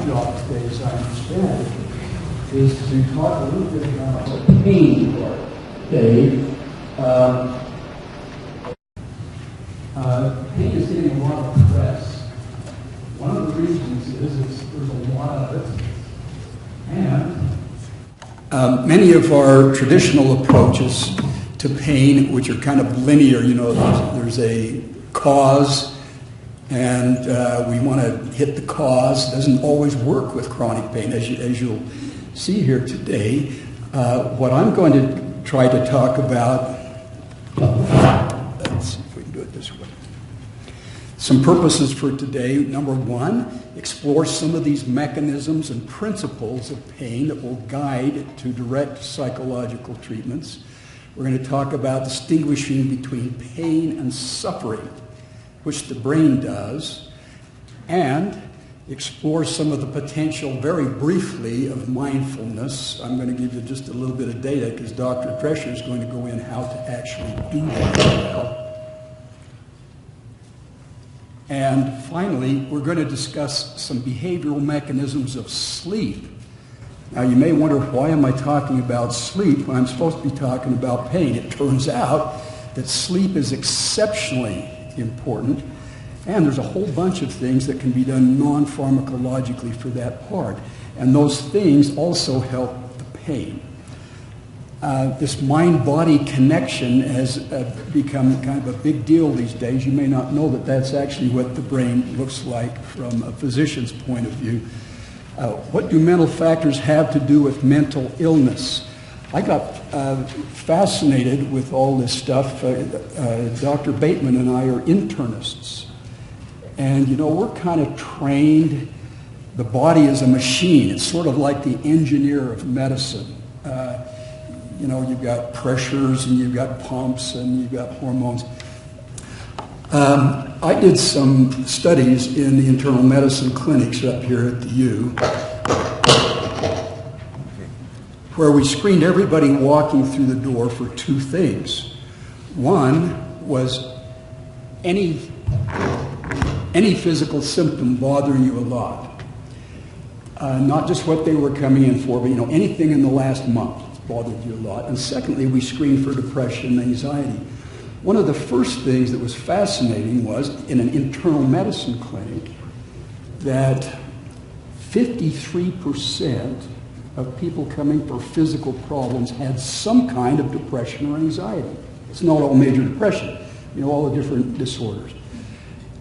job today, as I understand it, is to talk a little bit about the pain part. Dave, pain is getting a lot of press. One of the reasons is there's a lot of it, and many of our traditional approaches to pain, which are kind of linear, there's a cause, and we want to hit the cause. It doesn't always work with chronic pain, as you'll see here today. What I'm going to try to talk about, let's see if we can do it this way. Some purposes for today. Number one, explore some of these mechanisms and principles of pain that will guide to direct psychological treatments. We're going to talk about distinguishing between pain and suffering, which the brain does, and explore some of the potential, very briefly, of mindfulness. I'm going to give you just a little bit of data because Dr. Drescher is going to go in how to actually do that well. And finally, we're going to discuss some behavioral mechanisms of sleep. Now, you may wonder, why am I talking about sleep when I'm supposed to be talking about pain? It turns out that sleep is exceptionally important, and there's a whole bunch of things that can be done non-pharmacologically for that part. And those things also help the pain. This mind-body connection has become kind of a big deal these days. You may not know that that's actually what the brain looks like from a physician's point of view. What do mental factors have to do with mental illness? I got fascinated with all this stuff. Dr. Bateman and I are internists. And, we're kind of trained. The body is a machine. It's sort of like the engineer of medicine. You've got pressures and you've got pumps and you've got hormones. I did some studies in the internal medicine clinics up here at the U, where we screened everybody walking through the door for two things. One was any physical symptom bothering you a lot. Not just what they were coming in for, but anything in the last month bothered you a lot. And secondly, we screened for depression and anxiety. One of the first things that was fascinating was, in an internal medicine clinic, that 53% of people coming for physical problems had some kind of depression or anxiety. It's not all major depression, all the different disorders.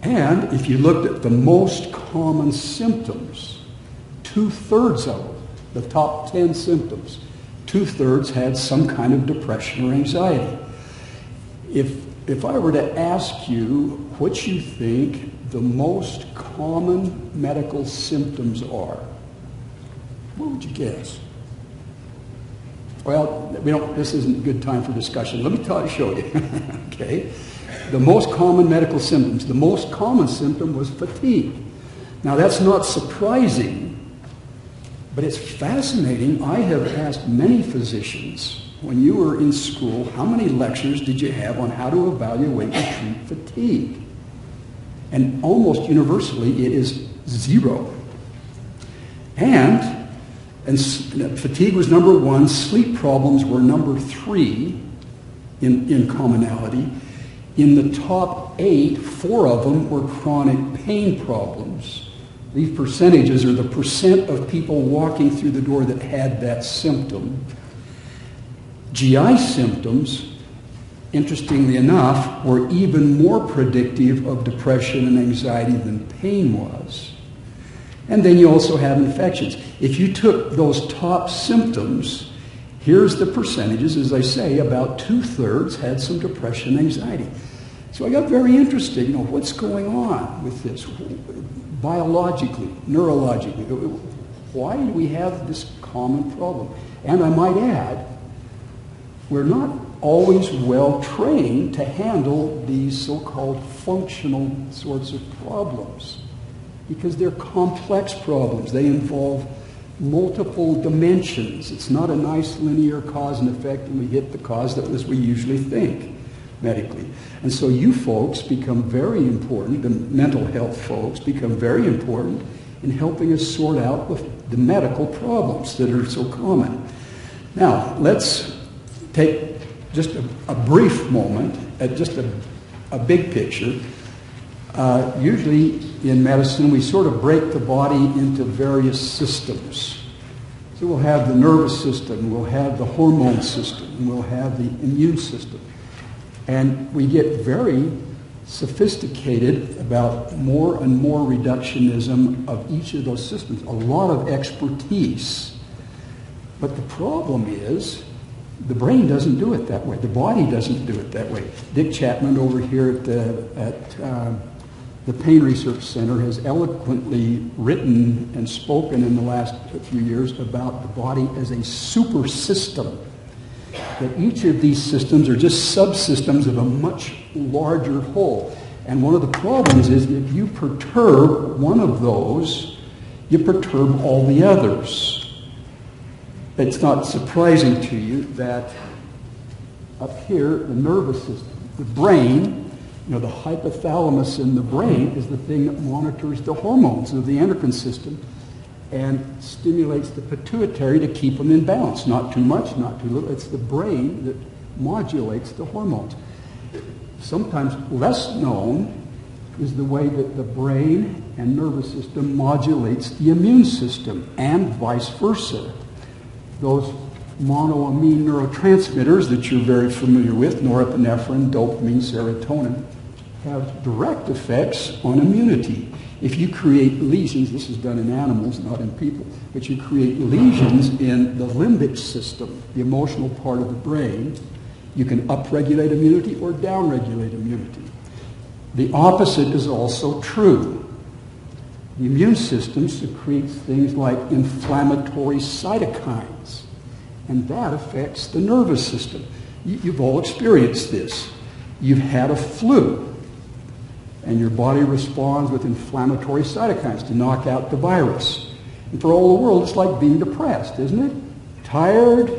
And if you looked at the most common symptoms, 2/3 of them, the top 10 symptoms, 2/3 had some kind of depression or anxiety. If I were to ask you what you think the most common medical symptoms are, what would you guess? Well, this isn't a good time for discussion. Let me show you. Okay. The most common medical symptoms. The most common symptom was fatigue. Now, that's not surprising, but it's fascinating. I have asked many physicians, when you were in school, how many lectures did you have on how to evaluate and treat fatigue? And almost universally, it is 0. And fatigue was number 1. Sleep problems were number 3 in commonality. In the top 8, 4 of them were chronic pain problems. These percentages are the percent of people walking through the door that had that symptom. GI symptoms, interestingly enough, were even more predictive of depression and anxiety than pain was. And then you also have infections. If you took those top symptoms, here's the percentages. As I say, about 2/3 had some depression and anxiety. So I got very interested, what's going on with this? Biologically, neurologically, why do we have this common problem? And I might add, we're not always well trained to handle these so-called functional sorts of problems, because they're complex problems. They involve multiple dimensions. It's not a nice linear cause and effect, and we hit the cause that as we usually think medically. And so you folks become very important, the mental health folks become very important in helping us sort out the medical problems that are so common. Now, let's take just a brief moment at just a big picture. Usually in medicine, we sort of break the body into various systems. So we'll have the nervous system, we'll have the hormone system, and we'll have the immune system. And we get very sophisticated about more and more reductionism of each of those systems, a lot of expertise. But the problem is, the brain doesn't do it that way. The body doesn't do it that way. Dick Chapman over here at the Pain Research Center has eloquently written and spoken in the last few years about the body as a super system. That each of these systems are just subsystems of a much larger whole. And one of the problems is if you perturb one of those, you perturb all the others. It's not surprising to you that up here, the nervous system, the brain, the hypothalamus in the brain is the thing that monitors the hormones of the endocrine system and stimulates the pituitary to keep them in balance. Not too much, not too little. It's the brain that modulates the hormones. Sometimes less known is the way that the brain and nervous system modulates the immune system and vice versa. Those monoamine neurotransmitters that you're very familiar with, norepinephrine, dopamine, serotonin, have direct effects on immunity. If you create lesions, this is done in animals, not in people, but you create lesions in the limbic system, the emotional part of the brain, you can upregulate immunity or downregulate immunity. The opposite is also true. The immune system secretes things like inflammatory cytokines, and that affects the nervous system. You've all experienced this. You've had a flu, and your body responds with inflammatory cytokines to knock out the virus. And for all the world, it's like being depressed, isn't it? Tired,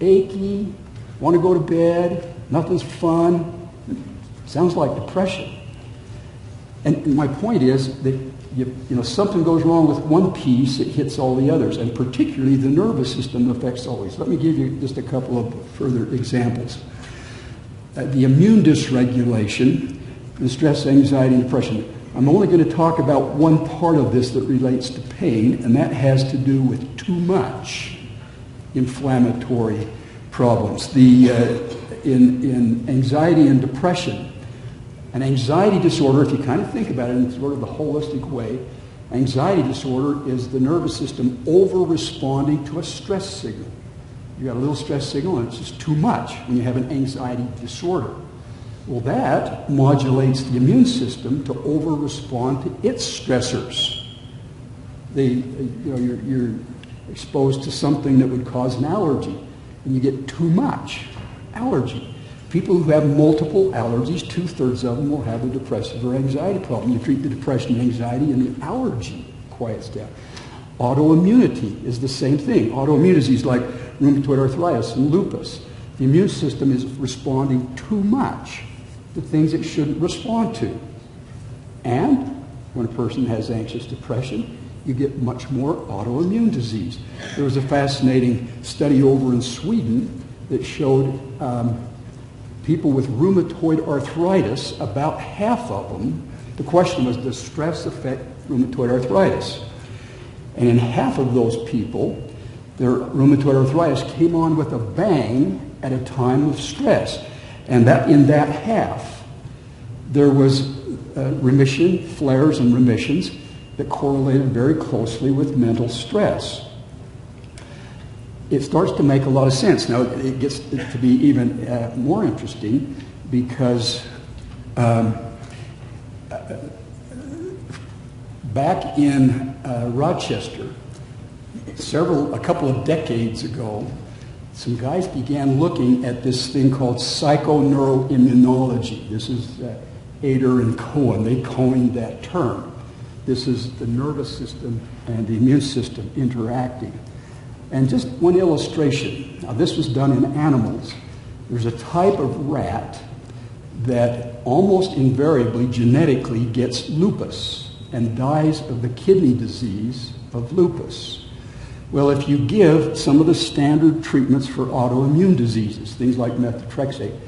achy, want to go to bed, nothing's fun. Sounds like depression. And my point is that something goes wrong with one piece, it hits all the others, and particularly the nervous system affects all these. Let me give you just a couple of further examples. The immune dysregulation, the stress, anxiety, and depression. I'm only going to talk about one part of this that relates to pain, and that has to do with too much inflammatory problems. In anxiety and depression, an anxiety disorder, if you kind of think about it in sort of the holistic way, anxiety disorder is the nervous system over-responding to a stress signal. You got a little stress signal and it's just too much when you have an anxiety disorder. Well, that modulates the immune system to over-respond to its stressors. You're exposed to something that would cause an allergy, and you get too much allergy. People who have multiple allergies, 2/3 of them will have a depressive or anxiety problem. You treat the depression and anxiety, and the allergy quiets down. Autoimmunity is the same thing. Autoimmune disease like rheumatoid arthritis and lupus. The immune system is responding too much to things it shouldn't respond to. And when a person has anxious depression, you get much more autoimmune disease. There was a fascinating study over in Sweden that showed people with rheumatoid arthritis, about half of them, the question was, does stress affect rheumatoid arthritis? And in half of those people, their rheumatoid arthritis came on with a bang at a time of stress. And that in that half, there was remission, flares and remissions that correlated very closely with mental stress. It starts to make a lot of sense. Now, it gets to be even more interesting because back in Rochester, a couple of decades ago, some guys began looking at this thing called psychoneuroimmunology. This is Ader and Cohen. They coined that term. This is the nervous system and the immune system interacting. And just one illustration. Now, this was done in animals. There's a type of rat that almost invariably genetically gets lupus. and dies of the kidney disease of lupus. Well, if you give some of the standard treatments for autoimmune diseases, things like methotrexate,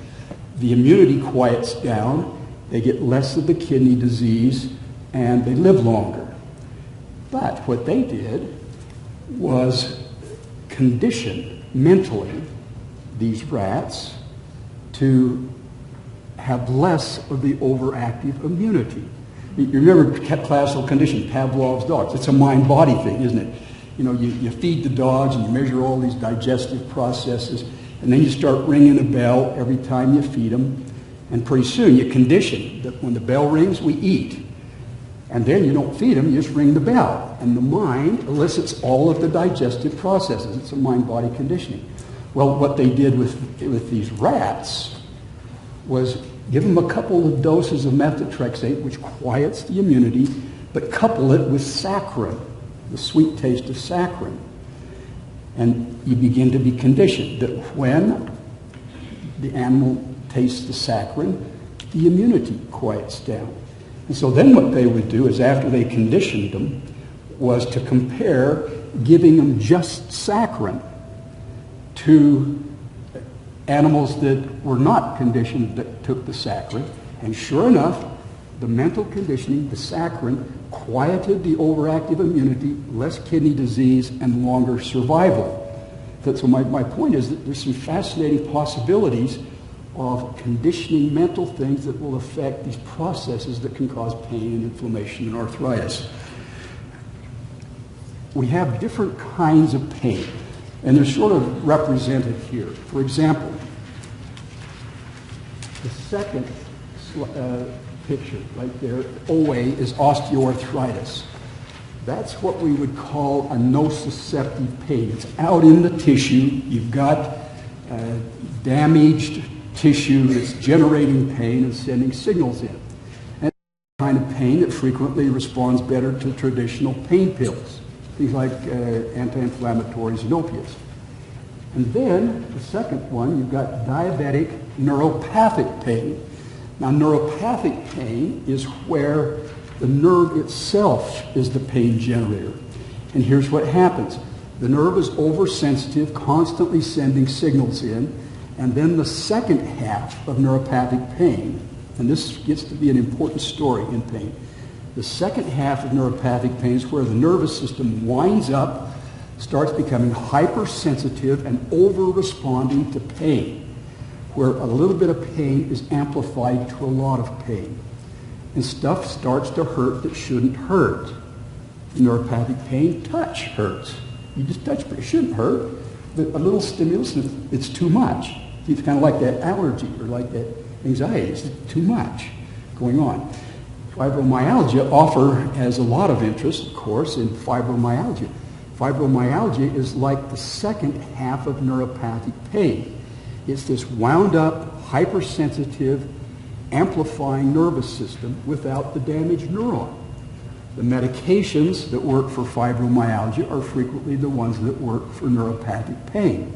the immunity quiets down, they get less of the kidney disease, and they live longer. But what they did was condition mentally these rats to have less of the overactive immunity. You remember classical condition, Pavlov's dogs. It's a mind-body thing, isn't it? You know, you feed the dogs and you measure all these digestive processes, and then you start ringing a bell every time you feed them, and pretty soon you condition that when the bell rings, we eat. And then you don't feed them, you just ring the bell. And the mind elicits all of the digestive processes. It's a mind-body conditioning. Well, what they did with these rats was give them a couple of doses of methotrexate, which quiets the immunity, but couple it with saccharin, the sweet taste of saccharin. And you begin to be conditioned that when the animal tastes the saccharin, the immunity quiets down. And so then what they would do is, after they conditioned them, was to compare giving them just saccharin to animals that were not conditioned that took the saccharin. And sure enough, the mental conditioning, the saccharin, quieted the overactive immunity, less kidney disease, and longer survival. So my point is that there's some fascinating possibilities of conditioning mental things that will affect these processes that can cause pain and inflammation and arthritis. We have different kinds of pain, and they're sort of represented here. For example, the second picture right there, OA, is osteoarthritis. That's what we would call a nociceptive pain. It's out in the tissue. You've got damaged tissue that's generating pain and sending signals in. And it's the kind of pain that frequently responds better to traditional pain pills, things like anti-inflammatories and opiates. And then the second one, you've got diabetic neuropathic pain. Now, neuropathic pain is where the nerve itself is the pain generator. And here's what happens. The nerve is oversensitive, constantly sending signals in, and then the second half of neuropathic pain, and this gets to be an important story in pain, the second half of neuropathic pain is where the nervous system winds up, starts becoming hypersensitive and over-responding to pain, where a little bit of pain is amplified to a lot of pain. And stuff starts to hurt that shouldn't hurt. Neuropathic pain, touch hurts. You just touch, but it shouldn't hurt. But a little stimulus, it's too much. It's kind of like that allergy or like that anxiety. It's too much going on. Fibromyalgia has a lot of interest, of course, in fibromyalgia. Fibromyalgia is like the second half of neuropathic pain. It's this wound up, hypersensitive, amplifying nervous system without the damaged neuron. The medications that work for fibromyalgia are frequently the ones that work for neuropathic pain.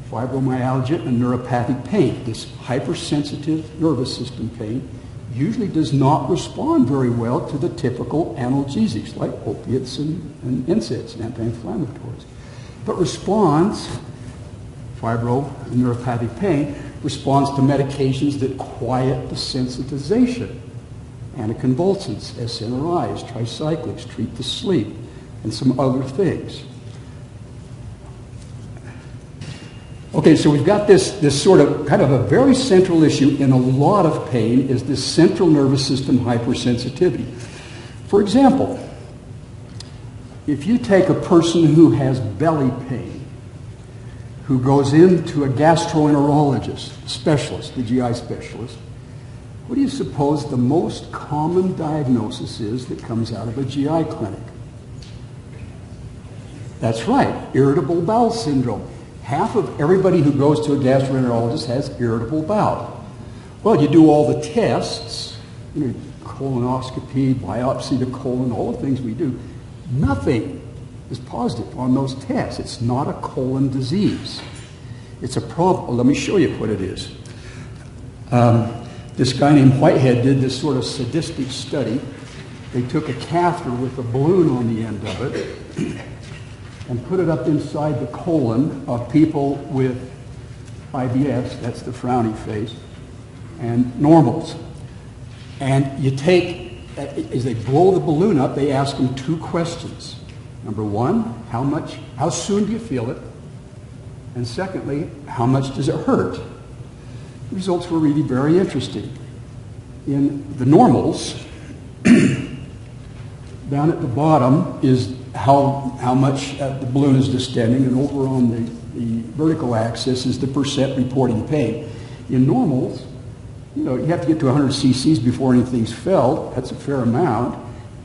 Fibromyalgia and neuropathic pain, this hypersensitive nervous system pain, usually does not respond very well to the typical analgesics like opiates and NSAIDs and anti-inflammatories, but responds, fibro and neuropathic pain, responds to medications that quiet the sensitization. Anticonvulsants, SNRIs, tricyclics, treat the sleep, and some other things. Okay, so we've got this sort of kind of a very central issue in a lot of pain is this central nervous system hypersensitivity. For example, if you take a person who has belly pain, who goes into a gastroenterologist, specialist, the GI specialist, what do you suppose the most common diagnosis is that comes out of a GI clinic? That's right, irritable bowel syndrome. Half of everybody who goes to a gastroenterologist has irritable bowel. Well, you do all the tests, colonoscopy, biopsy the colon, all the things we do. Nothing is positive on those tests. It's not a colon disease. It's a problem. Well, let me show you what it is. This guy named Whitehead did this sort of sadistic study they took a catheter with a balloon on the end of it and put it up inside the colon of people with IBS, that's the frowny face, and normals. And you take, as they blow the balloon up, they ask them two questions. Number one, how soon do you feel it? And secondly, how much does it hurt? The results were really very interesting. In the normals, down at the bottom is how much the balloon is distending, and over on the vertical axis is the percent reporting pain. In normals, you have to get to 100 cc's before anything's felt. That's a fair amount.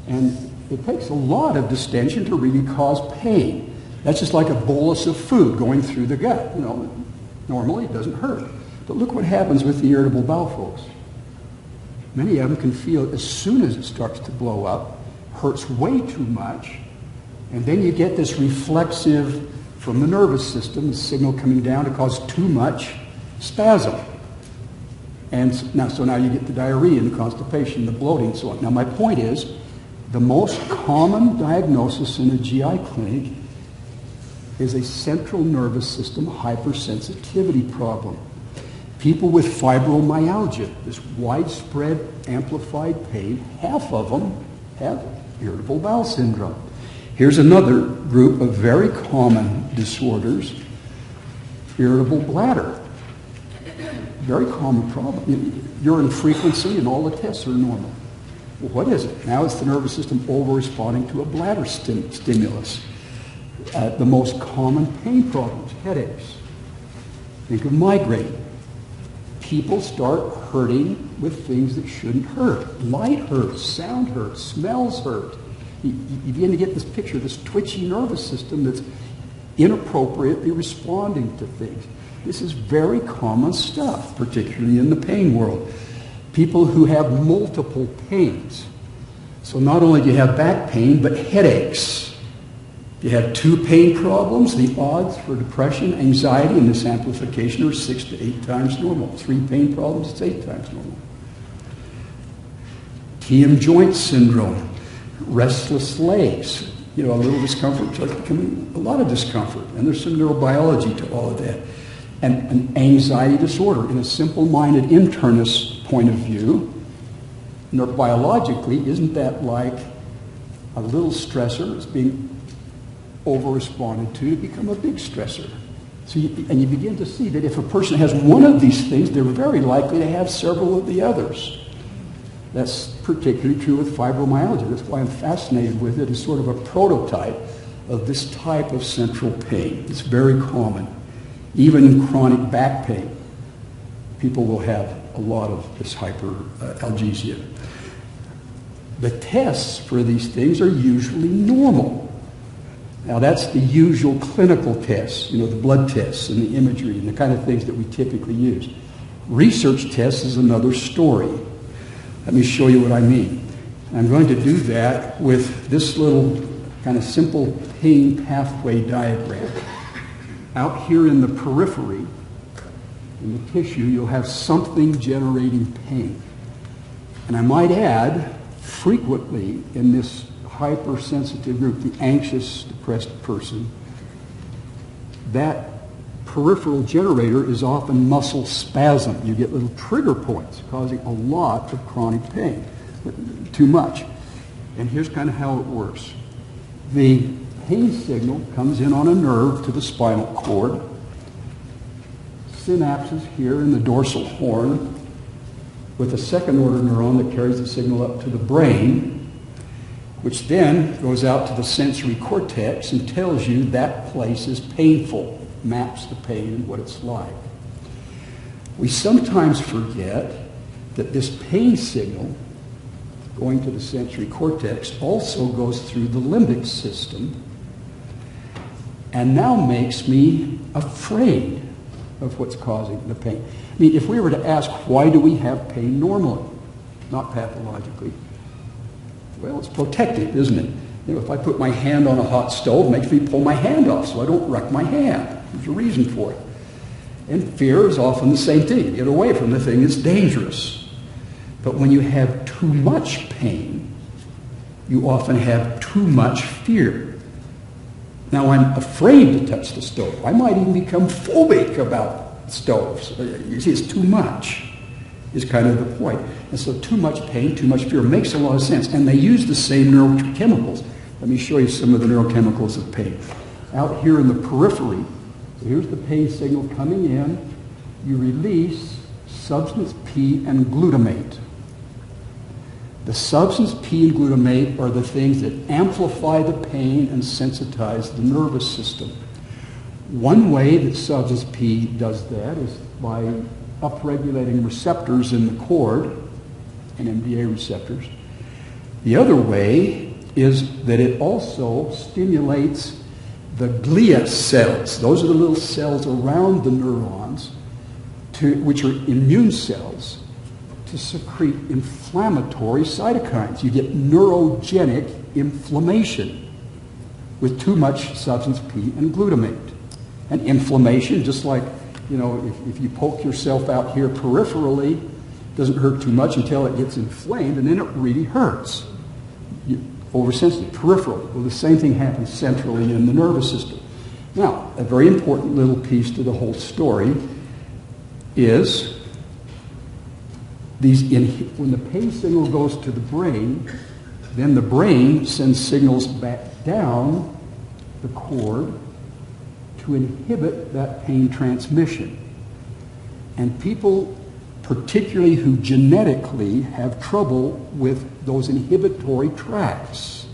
And it takes a lot of distension to really cause pain. That's just like a bolus of food going through the gut. Normally it doesn't hurt. But look what happens with the irritable bowel folks. Many of them can feel as soon as it starts to blow up, hurts way too much, and then you get this reflexive from the nervous system, the signal coming down to cause too much spasm. And so now you get the diarrhea and the constipation, the bloating, and so on. Now my point is, the most common diagnosis in a GI clinic is a central nervous system hypersensitivity problem. People with fibromyalgia, this widespread amplified pain, half of them have irritable bowel syndrome. Here's another group of very common disorders, irritable bladder. Very common problem. Urine frequency and all the tests are normal. Well, what is it? Now it's the nervous system over-responding to a bladder stimulus. The most common pain problems, headaches. Think of migraine. People start hurting with things that shouldn't hurt. Light hurts, sound hurts, smells hurt. You begin to get this picture, this twitchy nervous system that's inappropriately responding to things. This is very common stuff, particularly in the pain world. People who have multiple pains. So not only do you have back pain, but headaches. You have two pain problems, the odds for depression, anxiety, and this amplification are 6 to 8 times normal. 3 pain problems, it's 8 times normal. TM joint syndrome, restless legs, a little discomfort starts becoming a lot of discomfort. And there's some neurobiology to all of that. And an anxiety disorder, in a simple-minded internist point of view, neurobiologically, isn't that like a little stressor that's being over-responded to become a big stressor? So you begin to see that if a person has one of these things, they're very likely to have several of the others. That's particularly true with fibromyalgia. That's why I'm fascinated with it as sort of a prototype of this type of central pain. It's very common. Even in chronic back pain, people will have a lot of this hyperalgesia. The tests for these things are usually normal. Now that's the usual clinical tests, the blood tests and the imagery and the kind of things that we typically use. Research tests is another story. Let me show you what I mean. I'm going to do that with this little kind of simple pain pathway diagram. Out here in the periphery, in the tissue, you'll have something generating pain. And I might add, frequently in this hypersensitive group, the anxious, depressed person, that peripheral generator is often muscle spasm. You get little trigger points causing a lot of chronic pain, too much. And here's kind of how it works. The pain signal comes in on a nerve to the spinal cord. Synapses here in the dorsal horn with a second-order neuron that carries the signal up to the brain, which then goes out to the sensory cortex and tells you that place is painful, maps the pain and what it's like. We sometimes forget that this pain signal going to the sensory cortex also goes through the limbic system and now makes me afraid of what's causing the pain. I mean, if we were to ask, why do we have pain normally, not pathologically? Well, it's protective, isn't it? If I put my hand on a hot stove, it makes me pull my hand off so I don't wreck my hand. There's a reason for it. And fear is often the same thing. Get away from the thing that's dangerous. But when you have too much pain, you often have too much fear. Now, I'm afraid to touch the stove. I might even become phobic about stoves. You see, it's too much is kind of the point. And so too much pain, too much fear makes a lot of sense. And they use the same neurochemicals. Let me show you some of the neurochemicals of pain. Out here in the periphery, so here's the pain signal coming in. You release substance P and glutamate. The substance P and glutamate are the things that amplify the pain and sensitize the nervous system. One way that substance P does that is by upregulating receptors in the cord, NMDA receptors. The other way is that it also stimulates the glia cells. Those are the little cells around the neurons, which are immune cells, to secrete inflammatory cytokines. You get neurogenic inflammation with too much substance P and glutamate. And inflammation, just like, if you poke yourself out here peripherally, doesn't hurt too much until it gets inflamed, and then it really hurts. Oversensitive, peripherally. Well, the same thing happens centrally in the nervous system. Now, a very important little piece to the whole story is when the pain signal goes to the brain, then the brain sends signals back down the cord to inhibit that pain transmission. And people, particularly who genetically have trouble with those inhibitory tracts,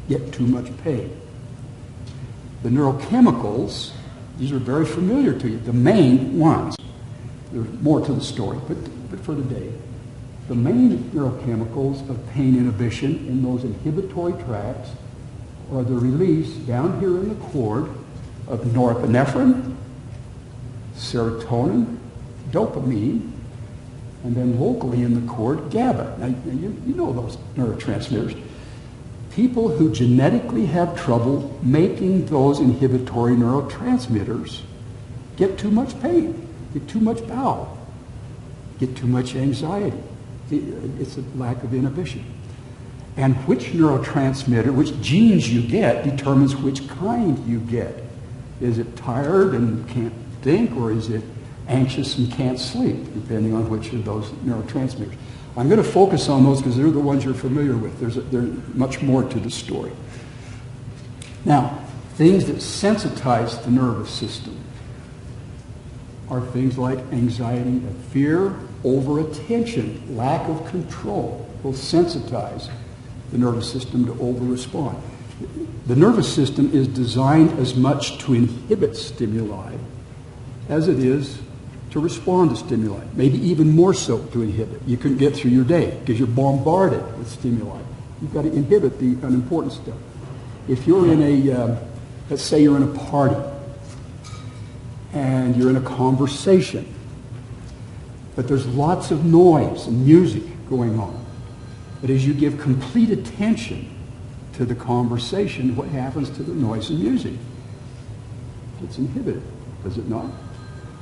get too much pain. The neurochemicals, these are very familiar to you, the main ones. There's more to the story, but for today, the main neurochemicals of pain inhibition in those inhibitory tracts are the release down here in the cord of norepinephrine, serotonin, dopamine, and then locally in the cord, GABA. Now, you know those neurotransmitters. People who genetically have trouble making those inhibitory neurotransmitters get too much pain, get too much bowel, get too much anxiety. It's a lack of inhibition. And which neurotransmitter, which genes you get, determines which kind you get. Is it tired and can't think, or is it anxious and can't sleep, depending on which of those neurotransmitters? I'm going to focus on those because they're the ones you're familiar with. There's much more to the story. Now, things that sensitize the nervous system are things like anxiety and fear, over-attention, lack of control will sensitize the nervous system to over-respond. The nervous system is designed as much to inhibit stimuli as it is to respond to stimuli, maybe even more so to inhibit. You couldn't get through your day because you're bombarded with stimuli. You've got to inhibit the unimportant stuff. If you're in let's say you're in a party and you're in a conversation, but there's lots of noise and music going on. But as you give complete attention to the conversation, what happens to the noise and music? It's inhibited, does it not?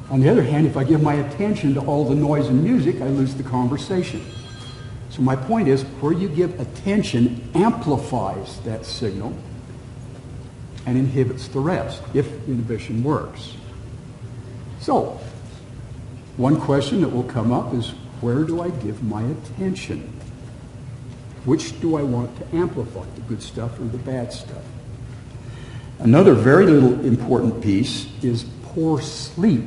On the other hand, if I give my attention to all the noise and music, I lose the conversation. So my point is, where you give attention amplifies that signal and inhibits the rest, if inhibition works. So, one question that will come up is, where do I give my attention? Which do I want to amplify, the good stuff or the bad stuff? Another very little important piece is poor sleep.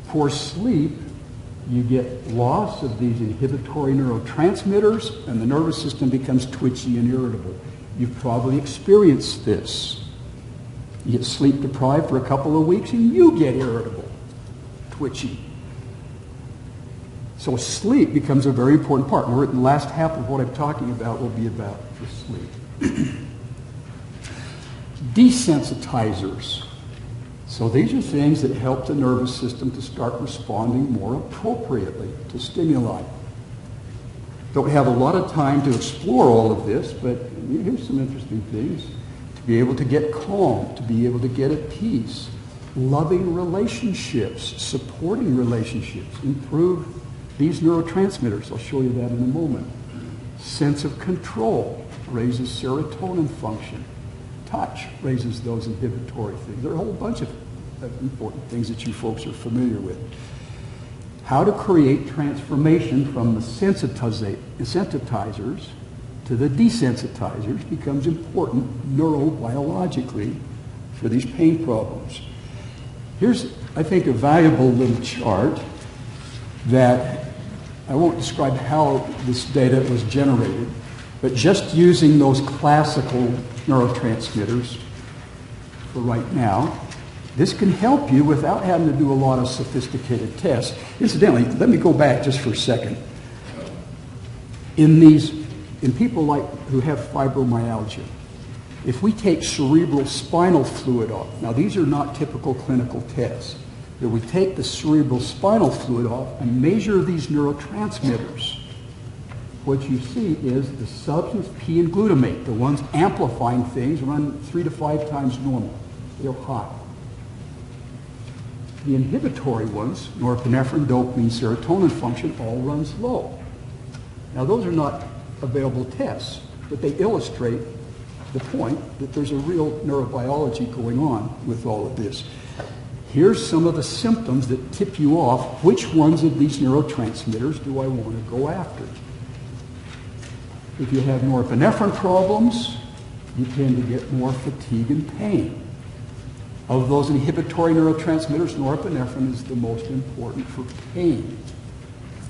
Poor sleep, you get loss of these inhibitory neurotransmitters, and the nervous system becomes twitchy and irritable. You've probably experienced this. You get sleep deprived for a couple of weeks and you get irritable, twitchy. So sleep becomes a very important part. The last half of what I'm talking about will be about the sleep. Desensitizers. So these are things that help the nervous system to start responding more appropriately to stimuli. Don't have a lot of time to explore all of this, but here's some interesting things. To be able to get calm, to be able to get at peace, loving relationships, supporting relationships, improve these neurotransmitters. I'll show you that in a moment. Sense of control. raises serotonin function. Touch raises those inhibitory things. There are a whole bunch of important things that you folks are familiar with. How to create transformation from the sensitizers to the desensitizers becomes important neurobiologically for these pain problems. Here's, I think, a valuable little chart that I won't describe how this data was generated, but just using those classical neurotransmitters for right now, this can help you without having to do a lot of sophisticated tests. Incidentally, let me go back just for a second. In people who have fibromyalgia, if we take cerebral spinal fluid off, now these are not typical clinical tests, but we take the cerebral spinal fluid off and measure these neurotransmitters, what you see is the substance P and glutamate, the ones amplifying things, run 3 to 5 times normal. They're high. The inhibitory ones, norepinephrine, dopamine, serotonin function, all runs low. Now those are not available tests, but they illustrate the point that there's a real neurobiology going on with all of this. Here's some of the symptoms that tip you off. Which ones of these neurotransmitters do I want to go after? If you have norepinephrine problems, you tend to get more fatigue and pain. Of those inhibitory neurotransmitters, norepinephrine is the most important for pain.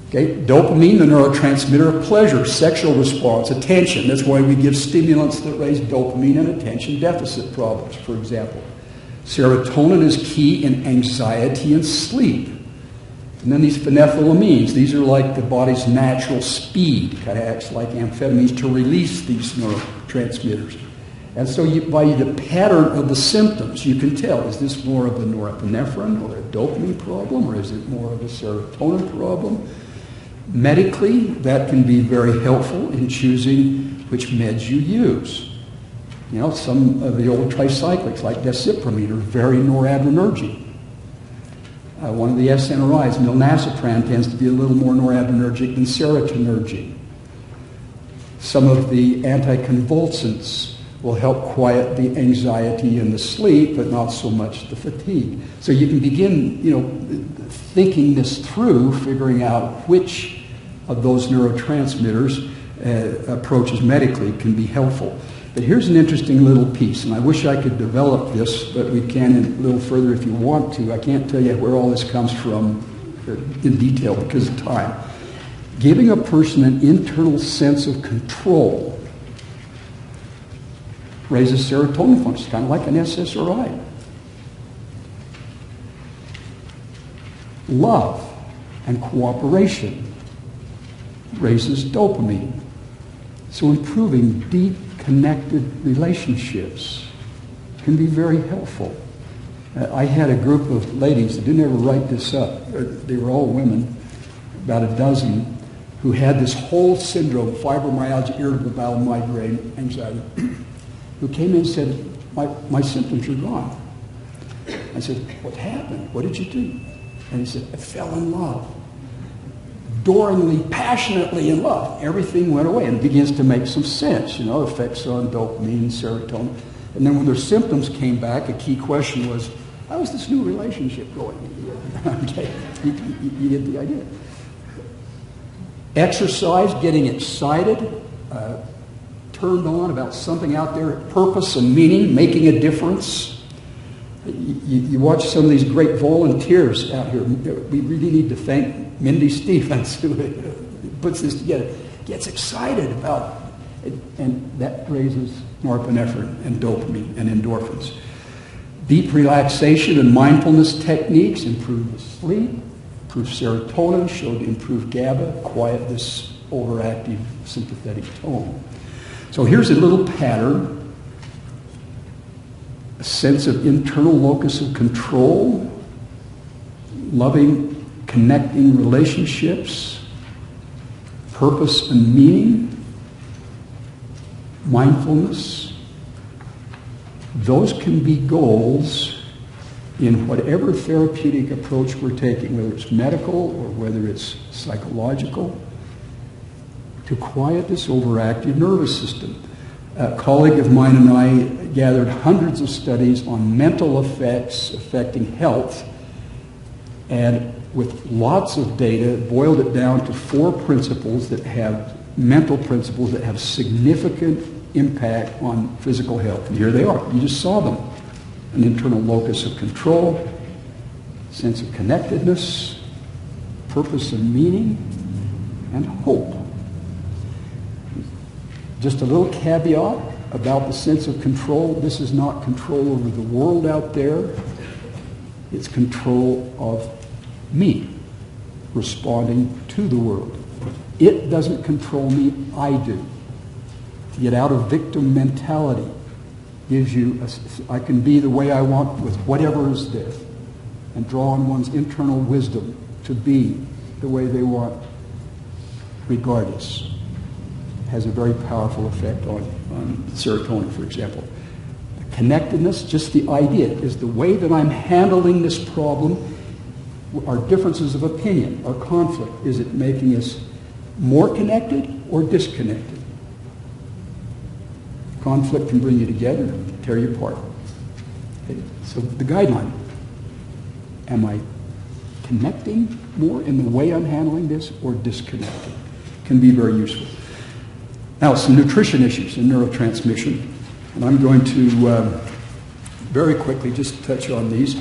Okay? Dopamine, the neurotransmitter of pleasure, sexual response, attention. That's why we give stimulants that raise dopamine and attention deficit problems, for example. Serotonin is key in anxiety and sleep. And then these phenethylamines, these are like the body's natural speed, kind of acts like amphetamines to release these neurotransmitters. And so by the pattern of the symptoms, you can tell, is this more of a norepinephrine or a dopamine problem, or is it more of a serotonin problem? Medically, that can be very helpful in choosing which meds you use. You know, some of the old tricyclics, like desipramine, are very noradrenergic. One of the SNRIs, milnacipran, tends to be a little more noradrenergic than serotonergic. Some of the anticonvulsants will help quiet the anxiety and the sleep, but not so much the fatigue. So you can begin, thinking this through, figuring out which of those neurotransmitters approaches medically can be helpful. But here's an interesting little piece, and I wish I could develop this, but we can a little further if you want to. I can't tell you where all this comes from in detail because of time. Giving a person an internal sense of control raises serotonin function, kind of like an SSRI. Love and cooperation raises dopamine. So improving deep, connected relationships can be very helpful. I had a group of ladies that didn't ever write this up. They were all women, about a dozen, who had this whole syndrome, fibromyalgia, irritable bowel, migraine, anxiety, who came in and said, my symptoms are gone. I said, what happened? What did you do? And he said, I fell in love. Adoringly, passionately in love. Everything went away, and it begins to make some sense, effects on dopamine and serotonin. And then when their symptoms came back, a key question was, how is this new relationship going? Okay, you get the idea. Exercise, getting excited, turned on about something out there, purpose and meaning, making a difference. You watch some of these great volunteers out here. We really need to thank Mindy Stevens, who puts this together, gets excited about it, and that raises norepinephrine and dopamine and endorphins. Deep relaxation and mindfulness techniques improve the sleep, improve serotonin, showed to improve GABA, quiet this overactive sympathetic tone. So here's a little pattern. A sense of internal locus of control, loving, connecting relationships, purpose and meaning, mindfulness. Those can be goals in whatever therapeutic approach we're taking, whether it's medical or whether it's psychological, to quiet this overactive nervous system. A colleague of mine and I gathered hundreds of studies on mental effects affecting health, and with lots of data, boiled it down to 4 principles that have, mental principles that have significant impact on physical health. And here they are. You just saw them. An internal locus of control, sense of connectedness, purpose and meaning, and hope. Just a little caveat about the sense of control. This is not control over the world out there. It's control of me responding to the world. It doesn't control me, I do. To get out of victim mentality gives you, I can be the way I want with whatever is there, and draw on one's internal wisdom to be the way they want regardless. Has a very powerful effect on serotonin, for example. Connectedness, just the idea, is the way that I'm handling this problem. Our differences of opinion, our conflict, is it making us more connected or disconnected? Conflict can bring you together, tear you apart. Okay. So the guideline, am I connecting more in the way I'm handling this or disconnecting? Can be very useful. Now, some nutrition issues in neurotransmission, and I'm going to very quickly just touch on these.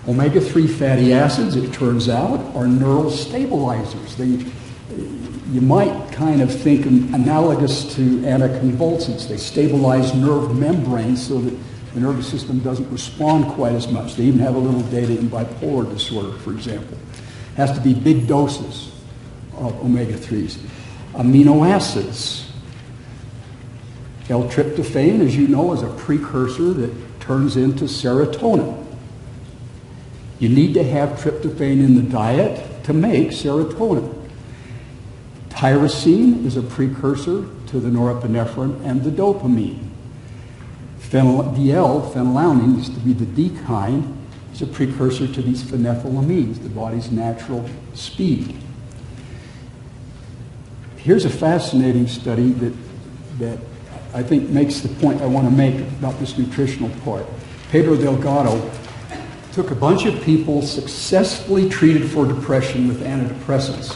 Omega-3 fatty acids, it turns out, are neural stabilizers. You might kind of think analogous to anticonvulsants. They stabilize nerve membranes so that the nervous system doesn't respond quite as much. They even have a little data in bipolar disorder, for example. It has to be big doses of omega-3s. Amino acids. L-tryptophan, as you know, is a precursor that turns into serotonin. You need to have tryptophan in the diet to make serotonin. Tyrosine is a precursor to the norepinephrine and the dopamine. Phenylalanine, used to be the D kind, is a precursor to these phenethylamines, the body's natural speed. Here's a fascinating study that I think makes the point I want to make about this nutritional part. Pedro Delgado took a bunch of people successfully treated for depression with antidepressants.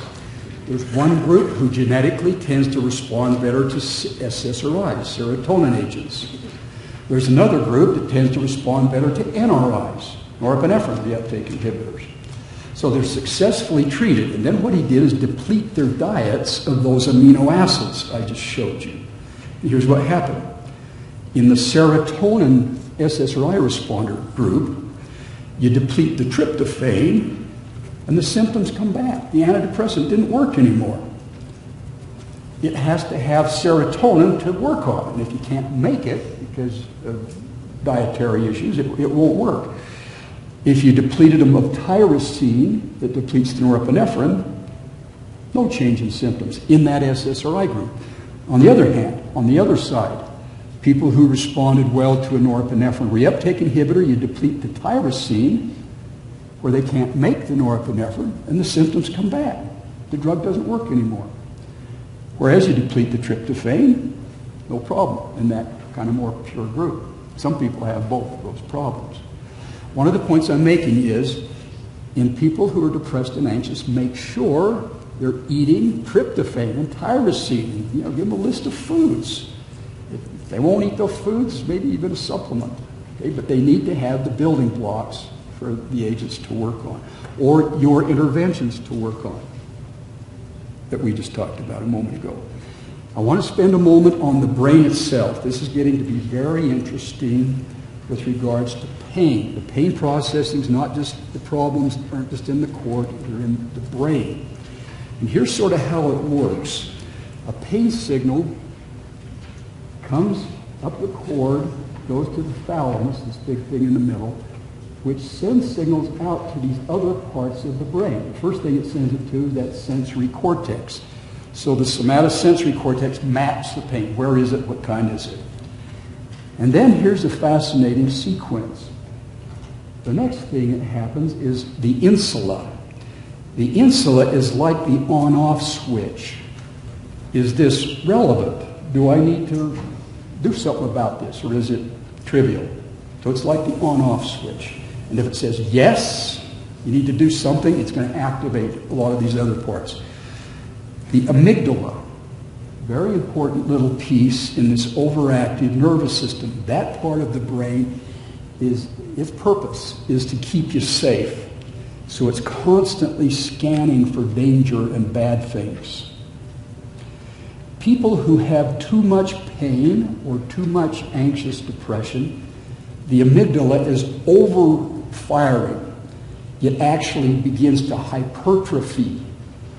There's one group who genetically tends to respond better to SSRIs, serotonin agents. There's another group that tends to respond better to NRIs, norepinephrine reuptake inhibitors. So they're successfully treated, and then what he did is deplete their diets of those amino acids I just showed you. And here's what happened. In the serotonin SSRI responder group, you deplete the tryptophan, and the symptoms come back. The antidepressant didn't work anymore. It has to have serotonin to work on, and if you can't make it because of dietary issues, it won't work. If you depleted them of tyrosine, that depletes the norepinephrine, no change in symptoms in that SSRI group. On the other hand, on the other side, people who responded well to a norepinephrine reuptake inhibitor, you deplete the tyrosine, where they can't make the norepinephrine, and the symptoms come back. The drug doesn't work anymore. Whereas you deplete the tryptophan, no problem in that kind of more pure group. Some people have both of those problems. One of the points I'm making is, in people who are depressed and anxious, make sure they're eating tryptophan and tyrosine. Give them a list of foods. If they won't eat those foods, maybe even a supplement. Okay? But they need to have the building blocks for the agents to work on, or your interventions to work on, that we just talked about a moment ago. I want to spend a moment on the brain itself. This is getting to be very interesting with regards to pain. The pain processing is not just the problems aren't just in the cord, they're in the brain. And here's sort of how it works. A pain signal comes up the cord, goes to the thalamus, this big thing in the middle, which sends signals out to these other parts of the brain. The first thing it sends it to is that sensory cortex. So the somatosensory cortex maps the pain. Where is it? What kind is it? And then here's a fascinating sequence. The next thing that happens is the insula. The insula is like the on-off switch. Is this relevant? Do I need to do something about this, or is it trivial? So it's like the on-off switch. And if it says yes, you need to do something, it's going to activate a lot of these other parts. The amygdala, very important little piece in this overactive nervous system. That part of the brain is, its purpose is to keep you safe. So it's constantly scanning for danger and bad things. People who have too much pain or too much anxious depression, the amygdala is overfiring. It actually begins to hypertrophy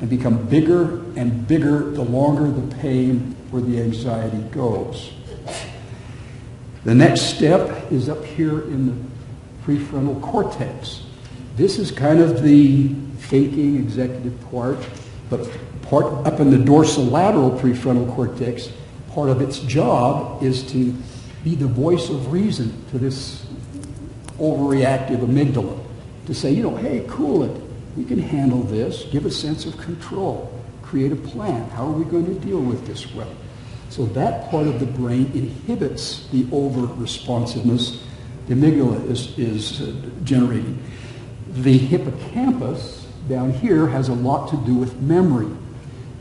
and become bigger and bigger the longer the pain or the anxiety goes. The next step is up here in the prefrontal cortex. This is kind of the thinking, executive part, but part up in the dorsolateral prefrontal cortex, part of its job is to be the voice of reason to this overreactive amygdala. To say, hey, cool it. We can handle this. Give a sense of control. Create a plan. How are we going to deal with this well? So that part of the brain inhibits the over-responsiveness the amygdala is generating. The hippocampus down here has a lot to do with memory.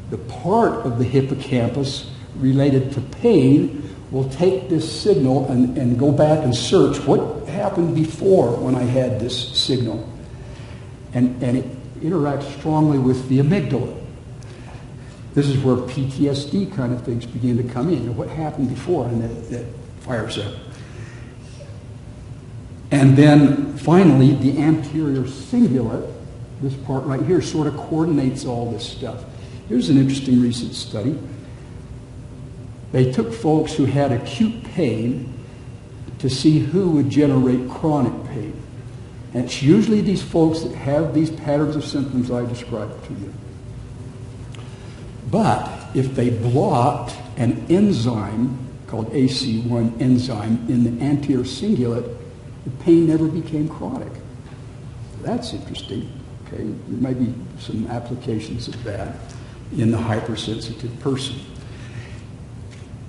The part of the hippocampus related to pain will take this signal and go back and search what happened before when I had this signal. And it interacts strongly with the amygdala. This is where PTSD kind of things begin to come in. What happened before, and that fires up. And then finally, the anterior cingulate, this part right here, sort of coordinates all this stuff. Here's an interesting recent study. They took folks who had acute pain to see who would generate chronic pain. And it's usually these folks that have these patterns of symptoms I described to you. But if they blocked an enzyme called AC1 enzyme in the anterior cingulate, the pain never became chronic. That's interesting. Okay, there might be some applications of that in the hypersensitive person.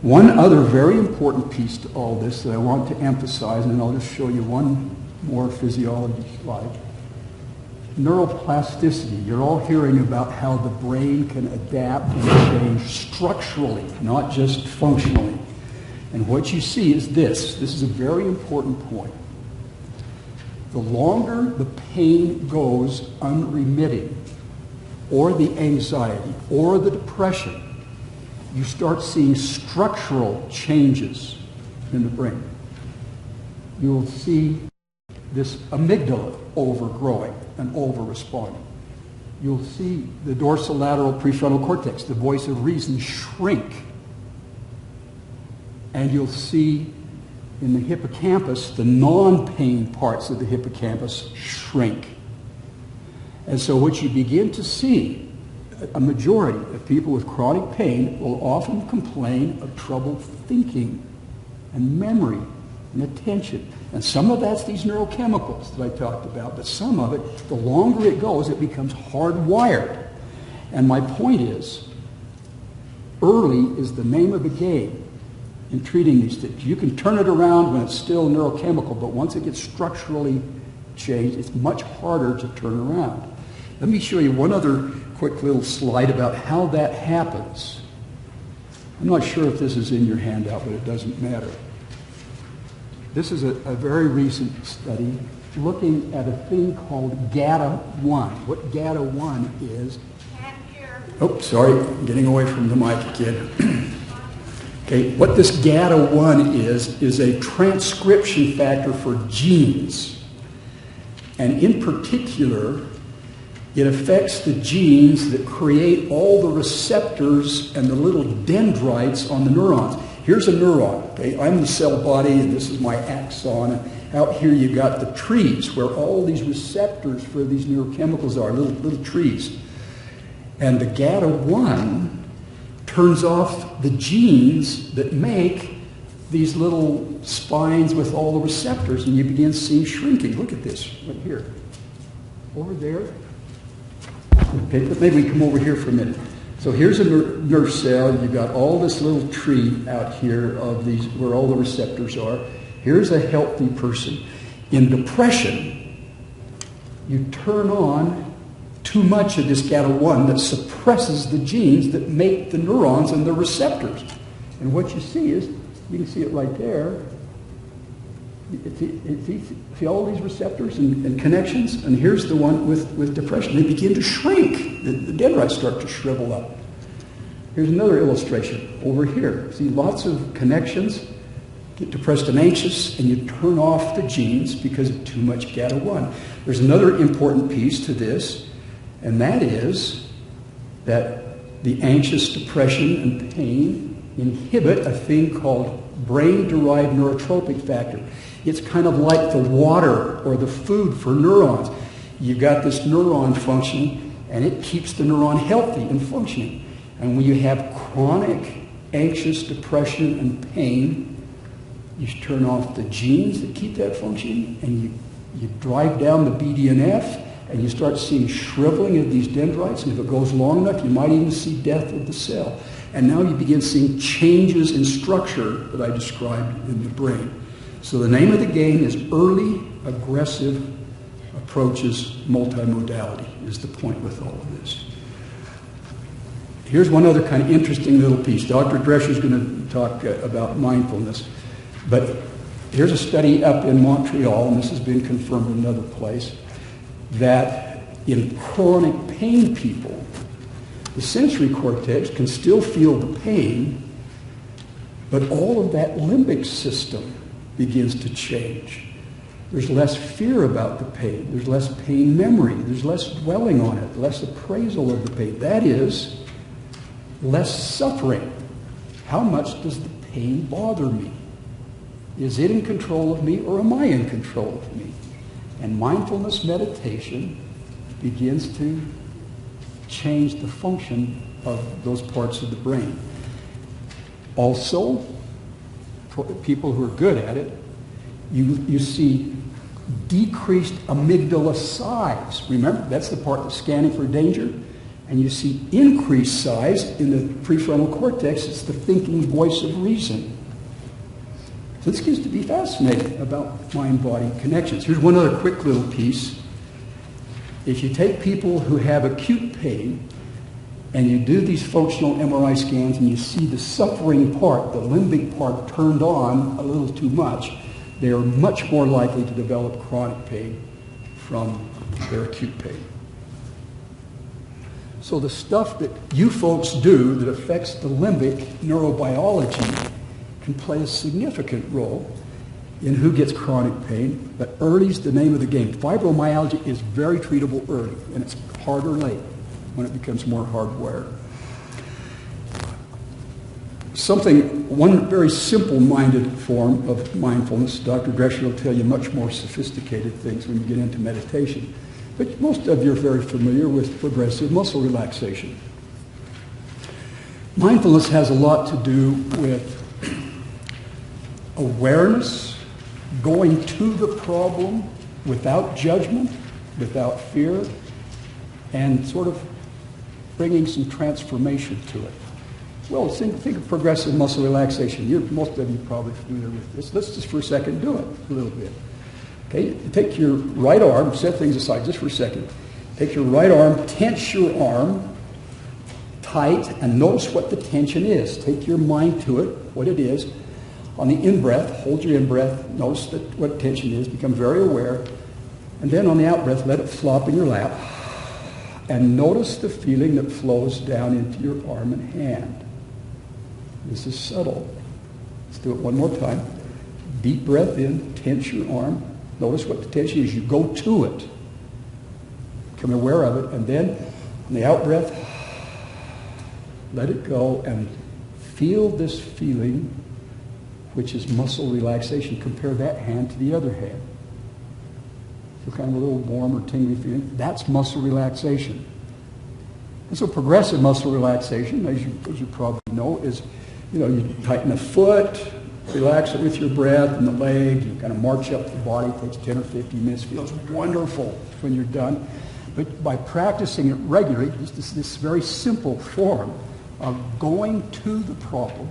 One other very important piece to all this that I want to emphasize, and I'll just show you one more physiology slide. Neuroplasticity. You're all hearing about how the brain can adapt and change structurally, not just functionally. And what you see is this. This is a very important point. The longer the pain goes unremitting, or the anxiety, or the depression, you start seeing structural changes in the brain. You'll see this amygdala overgrowing and over-responding. You'll see the dorsolateral prefrontal cortex, the voice of reason, shrink. And you'll see in the hippocampus, the non-pain parts of the hippocampus shrink. And so what you begin to see, a majority of people with chronic pain will often complain of trouble thinking and memory and attention. And some of that's these neurochemicals that I talked about, but some of it, the longer it goes, it becomes hardwired. And my point is, early is the name of the game in treating these things. You can turn it around when it's still neurochemical, but once it gets structurally changed, it's much harder to turn around. Let me show you one other quick little slide about how that happens. I'm not sure if this is in your handout, but it doesn't matter. This is a very recent study looking at a thing called GATA1. What GATA1 is... Oh, sorry, I'm getting away from the mic again. Okay, what this GATA1 is a transcription factor for genes. And in particular, it affects the genes that create all the receptors and the little dendrites on the neurons. Here's a neuron. Okay? I'm the cell body, and this is my axon. And out here you got the trees, where all these receptors for these neurochemicals are, little trees. And the GATA1 turns off the genes that make these little spines with all the receptors, and you begin seeing shrinking. Look at this right here. Over there. Okay, but maybe we come over here for a minute. So here's a nerve cell. You've got all this little tree out here of these, where all the receptors are. Here's a healthy person. In depression, you turn on too much of this GATA1 that suppresses the genes that make the neurons and the receptors. And what you see is, you can see it right there. See all these receptors and connections? And here's the one with depression. They begin to shrink. The dendrites start to shrivel up. Here's another illustration over here. See lots of connections. Get depressed and anxious, and you turn off the genes because of too much GATA1. There's another important piece to this, and that is that the anxious, depression, and pain inhibit a thing called brain-derived neurotrophic factor. It's kind of like the water or the food for neurons. You've got this neuron functioning, and it keeps the neuron healthy and functioning. And when you have chronic anxious depression and pain, you turn off the genes that keep that functioning, and you drive down the BDNF, and you start seeing shriveling of these dendrites, and if it goes long enough, you might even see death of the cell. And now you begin seeing changes in structure that I described in the brain. So the name of the game is early aggressive approaches multimodality, is the point with all of this. Here's one other kind of interesting little piece. Dr. Drescher is going to talk about mindfulness. But here's a study up in Montreal, and this has been confirmed in another place, that in chronic pain people, the sensory cortex can still feel the pain, but all of that limbic system begins to change. There's less fear about the pain. There's less pain memory. There's less dwelling on it, less appraisal of the pain. That is, less suffering. How much does the pain bother me? Is it in control of me, or am I in control of me? And mindfulness meditation begins to change the function of those parts of the brain. Also, for people who are good at it, you see decreased amygdala size. Remember, that's the part that's scanning for danger. And you see increased size in the prefrontal cortex. It's the thinking voice of reason. So this gets to be fascinating about mind-body connections. Here's one other quick little piece. If you take people who have acute pain and you do these functional MRI scans and you see the suffering part, the limbic part turned on a little too much, they are much more likely to develop chronic pain from their acute pain. So the stuff that you folks do that affects the limbic neurobiology can play a significant role in who gets chronic pain, but early's the name of the game. Fibromyalgia is very treatable early, and it's harder late when it becomes more hardwired. One very simple-minded form of mindfulness, Dr. Drescher will tell you much more sophisticated things when you get into meditation, but most of you are very familiar with progressive muscle relaxation. Mindfulness has a lot to do with awareness, going to the problem without judgment, without fear, and sort of bringing some transformation to it. Well, think of progressive muscle relaxation. Most of you are probably familiar with this. Let's just for a second do it a little bit. Okay, take your right arm, set things aside just for a second. Take your right arm, tense your arm tight, and notice what the tension is. Take your mind to it, what it is. On the in-breath, hold your in-breath, notice what tension is, become very aware, and then on the out-breath, let it flop in your lap, and notice the feeling that flows down into your arm and hand. This is subtle. Let's do it one more time. Deep breath in, tense your arm, notice what the tension is, you go to it, become aware of it, and then on the out-breath, let it go, and feel this feeling, which is muscle relaxation. Compare that hand to the other hand. Feel kind of a little warm or tingly feeling. That's muscle relaxation. And so progressive muscle relaxation, as you probably know, is, you tighten the foot, relax it with your breath, and the leg, you kind of march up the body. It takes 10 or 15 minutes. Feels wonderful when you're done. But by practicing it regularly, this very simple form of going to the problem,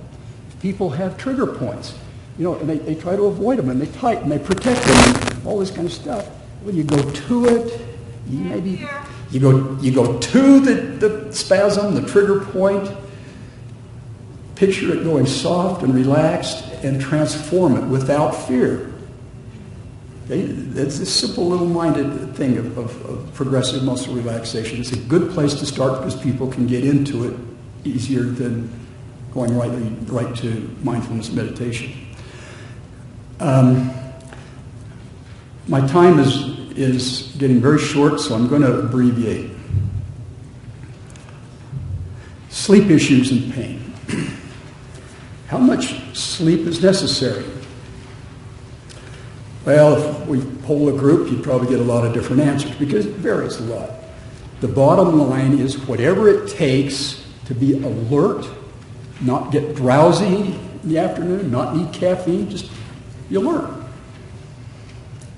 people have trigger points. You know, and they try to avoid them, and they tighten, they protect them, and all this kind of stuff. When you go to it, you go to the spasm, the trigger point, picture it going soft and relaxed, and transform it without fear. Okay? It's a simple little minded thing of progressive muscle relaxation. It's a good place to start because people can get into it easier than going right to mindfulness meditation. My time is getting very short, so I'm going to abbreviate. Sleep issues and pain. How much sleep is necessary? Well, if we poll a group, you'd probably get a lot of different answers because it varies a lot. The bottom line is whatever it takes to be alert, not get drowsy in the afternoon, not need caffeine, just be alert.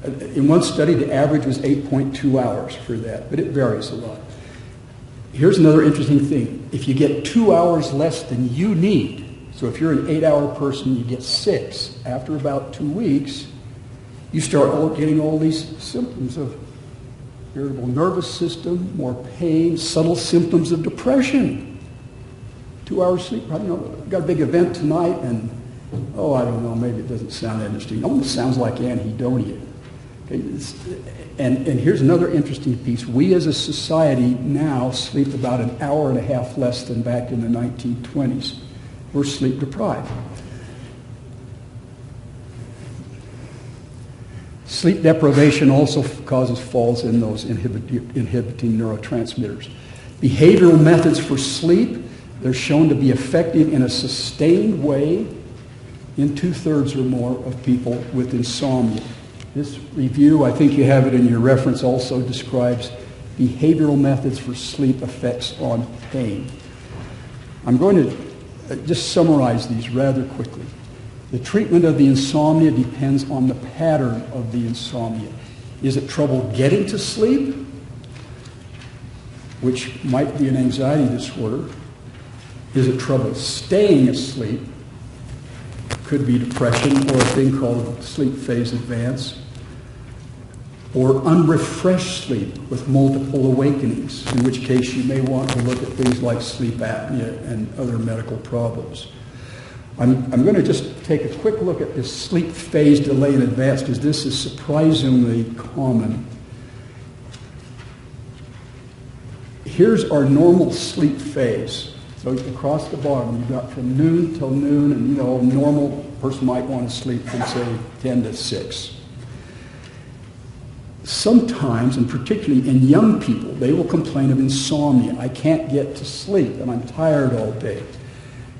In one study, the average was 8.2 hours for that, but it varies a lot. Here's another interesting thing. If you get 2 hours less than you need, so if you're an 8-hour person, you get 6. After about 2 weeks, you start getting all these symptoms of irritable nervous system, more pain, subtle symptoms of depression. 2 hours sleep, probably, you know, got a big event tonight, and I don't know, maybe it doesn't sound interesting. It almost sounds like anhedonia. Okay, and here's another interesting piece. We as a society now sleep about an hour and a half less than back in the 1920s. We're sleep deprived. Sleep deprivation also causes falls in those inhibiting neurotransmitters. Behavioral methods for sleep, they're shown to be effective in a sustained way in 2/3 or more of people with insomnia. This review, I think you have it in your reference, also describes behavioral methods for sleep effects on pain. I'm going to just summarize these rather quickly. The treatment of the insomnia depends on the pattern of the insomnia. Is it trouble getting to sleep, which might be an anxiety disorder? Is it trouble staying asleep? Could be depression or a thing called sleep phase advance. Or unrefreshed sleep with multiple awakenings, in which case you may want to look at things like sleep apnea and other medical problems. I'm going to just take a quick look at this sleep phase delay in advance because this is surprisingly common. Here's our normal sleep phase. So across the bottom, you've got from noon till noon, and a normal person might want to sleep from, say, 10 to 6. Sometimes, and particularly in young people, they will complain of insomnia. I can't get to sleep, and I'm tired all day.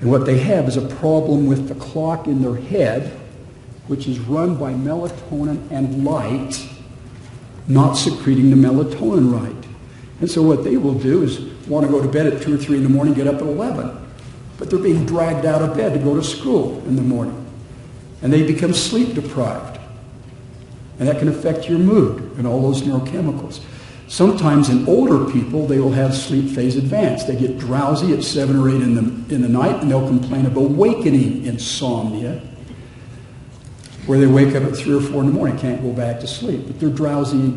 And what they have is a problem with the clock in their head, which is run by melatonin and light, not secreting the melatonin right. And so what they will do is want to go to bed at 2 or 3 in the morning, get up at 11. But they're being dragged out of bed to go to school in the morning. And they become sleep deprived. And that can affect your mood and all those neurochemicals. Sometimes in older people, they will have sleep phase advance. They get drowsy at 7 or 8 in the night, and they'll complain of awakening insomnia, where they wake up at 3 or 4 in the morning, can't go back to sleep, but they're drowsy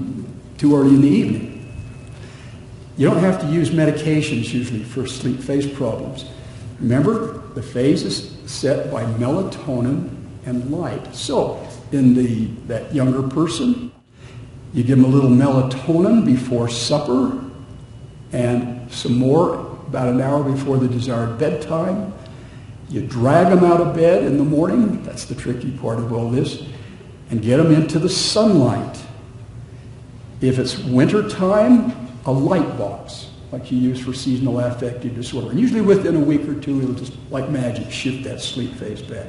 too early in the evening. You don't have to use medications usually for sleep phase problems. Remember, the phase is set by melatonin and light. So, in that younger person, you give them a little melatonin before supper and some more about an hour before the desired bedtime. You drag them out of bed in the morning, that's the tricky part of all this, and get them into the sunlight. If it's winter time, a light box, like you use for seasonal affective disorder. And usually within a week or two, it'll just, like magic, shift that sleep phase back.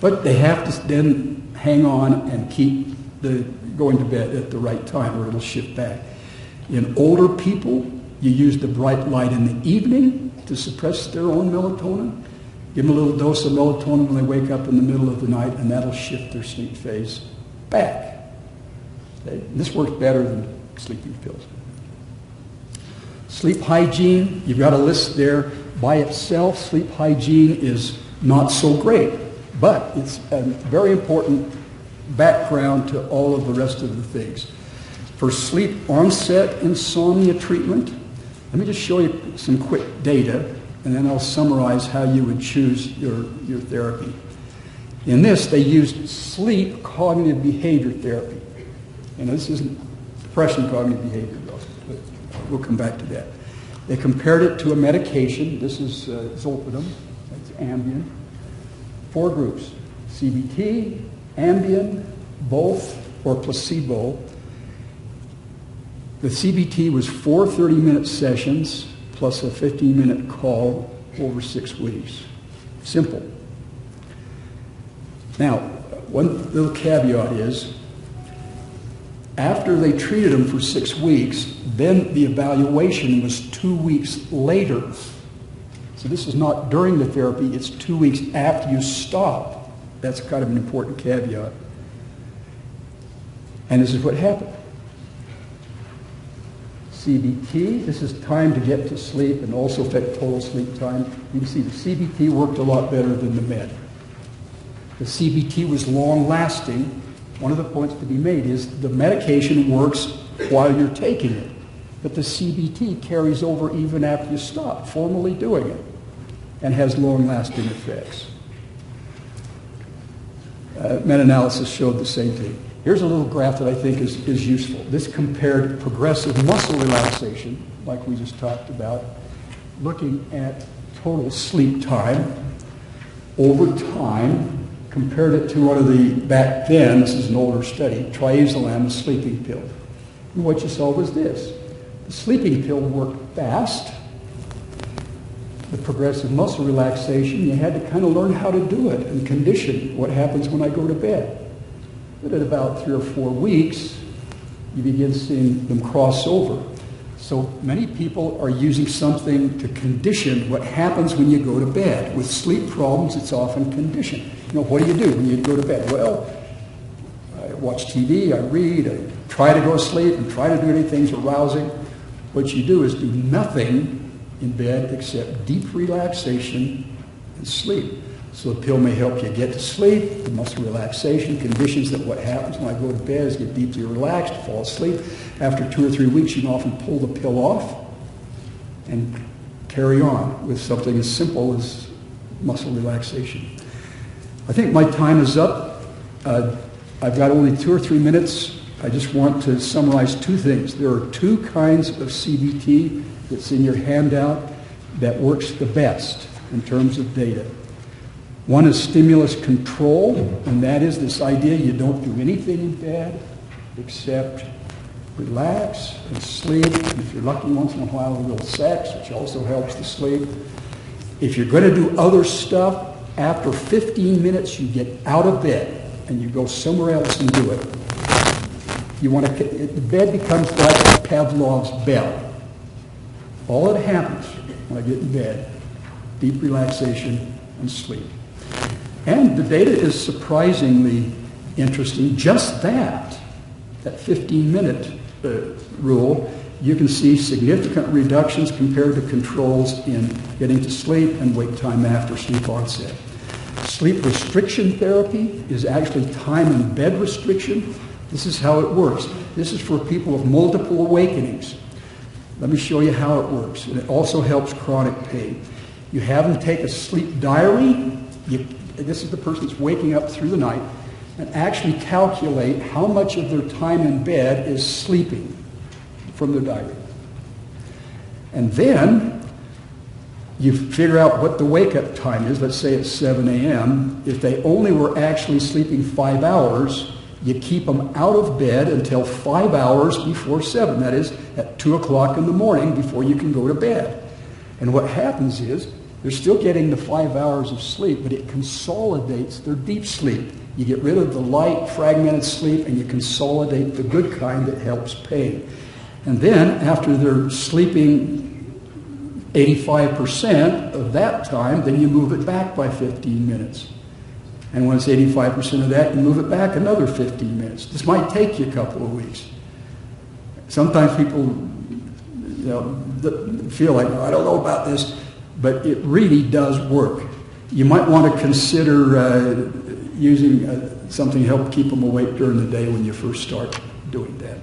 But they have to then hang on and keep going to bed at the right time, or it'll shift back. In older people, you use the bright light in the evening to suppress their own melatonin. Give them a little dose of melatonin when they wake up in the middle of the night, and that'll shift their sleep phase back. Okay? This works better than sleeping pills. Sleep hygiene, you've got a list there. By itself, sleep hygiene is not so great, but it's a very important background to all of the rest of the things. For sleep onset insomnia treatment, let me just show you some quick data, and then I'll summarize how you would choose your therapy. In this, they used sleep cognitive behavior therapy. And this isn't depression cognitive behavior, though, but we'll come back to that. They compared it to a medication. This is Zolpidem. That's Ambien. 4 groups: CBT, Ambien, both, or placebo. The CBT was 4 30-minute sessions plus a 15-minute call over 6 weeks. Simple. Now, one little caveat is, after they treated him for 6 weeks, then the evaluation was 2 weeks later. So this is not during the therapy, it's 2 weeks after you stop. That's kind of an important caveat. And this is what happened. CBT, this is time to get to sleep and also affect total sleep time. You can see the CBT worked a lot better than the med. The CBT was long-lasting. One of the points to be made is the medication works while you're taking it, but the CBT carries over even after you stop formally doing it and has long-lasting effects. Meta-analysis showed the same thing. Here's a little graph that I think is useful. This compared progressive muscle relaxation, like we just talked about, looking at total sleep time over time, compared it to one of the, back then, this is an older study, triazolam, a sleeping pill. And what you saw was this. The sleeping pill worked fast. The progressive muscle relaxation, you had to kind of learn how to do it and condition what happens when I go to bed. But at about 3 or 4 weeks, you begin seeing them cross over. So many people are using something to condition what happens when you go to bed. With sleep problems, it's often conditioned. You know, what do you do when you go to bed? Well, I watch TV, I read, I try to go to sleep and try to do anything arousing. What you do is do nothing in bed except deep relaxation and sleep. So the pill may help you get to sleep. The muscle relaxation conditions that what happens when I go to bed is get deeply relaxed, fall asleep. After 2 or 3 weeks, you can often pull the pill off and carry on with something as simple as muscle relaxation. I think my time is up. I've got only 2 or 3 minutes. I just want to summarize 2 things. There are 2 kinds of CBT that's in your handout that works the best in terms of data. One is stimulus control, and that is this idea you don't do anything in bed except relax and sleep. And if you're lucky, once in a while, a little sex, which also helps the sleep. If you're going to do other stuff, after 15 minutes, you get out of bed and you go somewhere else and do it. The bed becomes like Pavlov's bell. All that happens when I get in bed, deep relaxation and sleep. And the data is surprisingly interesting. Just that 15-minute rule, you can see significant reductions compared to controls in getting to sleep and wake time after sleep onset. Sleep restriction therapy is actually time in bed restriction. This is how it works. This is for people with multiple awakenings. Let me show you how it works. And it also helps chronic pain. You have them take a sleep diary. This is the person that's waking up through the night, and actually calculate how much of their time in bed is sleeping from their diary. And then you figure out what the wake-up time is. Let's say it's 7 a.m. If they only were actually sleeping 5 hours, you keep them out of bed until 5 hours before 7. That is, at 2 o'clock in the morning before you can go to bed. And what happens is, they're still getting the 5 hours of sleep, but it consolidates their deep sleep. You get rid of the light, fragmented sleep, and you consolidate the good kind that helps pain. And then, after they're sleeping 85% of that time, then you move it back by 15 minutes. And when it's 85% of that, you move it back another 15 minutes. This might take you a couple of weeks. Sometimes people feel like, I don't know about this, but it really does work. You might want to consider using something to help keep them awake during the day when you first start doing that.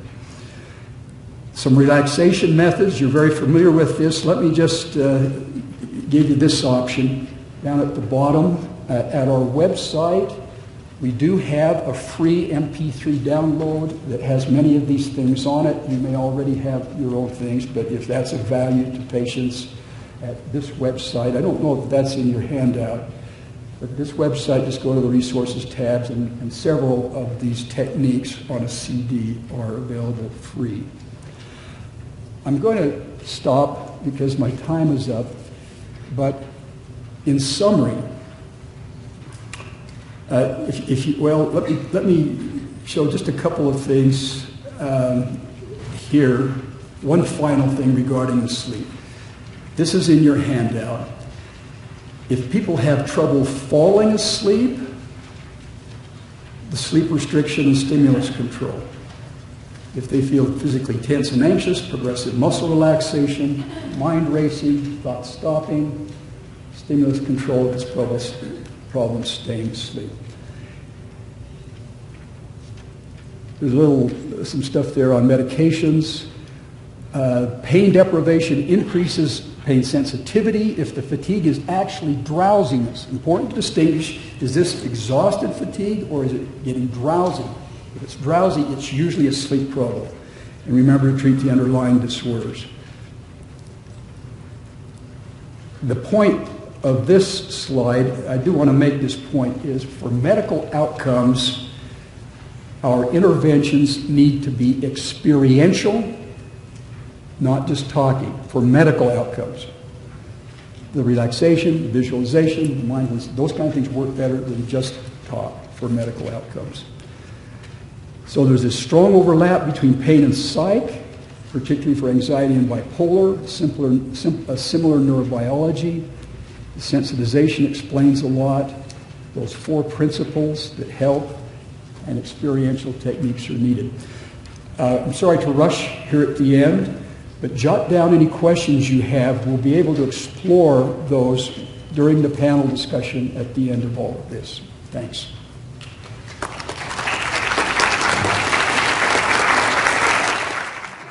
Some relaxation methods, you're very familiar with this. Let me just give you this option down at the bottom. At our website, we do have a free MP3 download that has many of these things on it. You may already have your own things, but if that's of value to patients at this website, I don't know if that's in your handout, but this website, just go to the resources tabs, and several of these techniques on a CD are available free. I'm going to stop because my time is up, but in summary, let me show just a couple of things here. One final thing regarding the sleep. This is in your handout. If people have trouble falling asleep, the sleep restriction and stimulus control. If they feel physically tense and anxious, progressive muscle relaxation, mind racing, thought stopping, stimulus control if it's problems staying asleep. There's some stuff there on medications. Pain deprivation increases pain sensitivity if the fatigue is actually drowsiness. Important to distinguish, is this exhausted fatigue or is it getting drowsy? If it's drowsy, it's usually a sleep problem. And remember to treat the underlying disorders. The point of this slide, I do want to make this point, is for medical outcomes, our interventions need to be experiential, not just talking, for medical outcomes. The relaxation, visualization, mindfulness, those kind of things work better than just talk for medical outcomes. So there's this strong overlap between pain and psych, particularly for anxiety and bipolar, similar neurobiology. The sensitization explains a lot. Those 4 principles that help, and experiential techniques are needed. I'm sorry to rush here at the end, but jot down any questions you have. We'll be able to explore those during the panel discussion at the end of all of this. Thanks.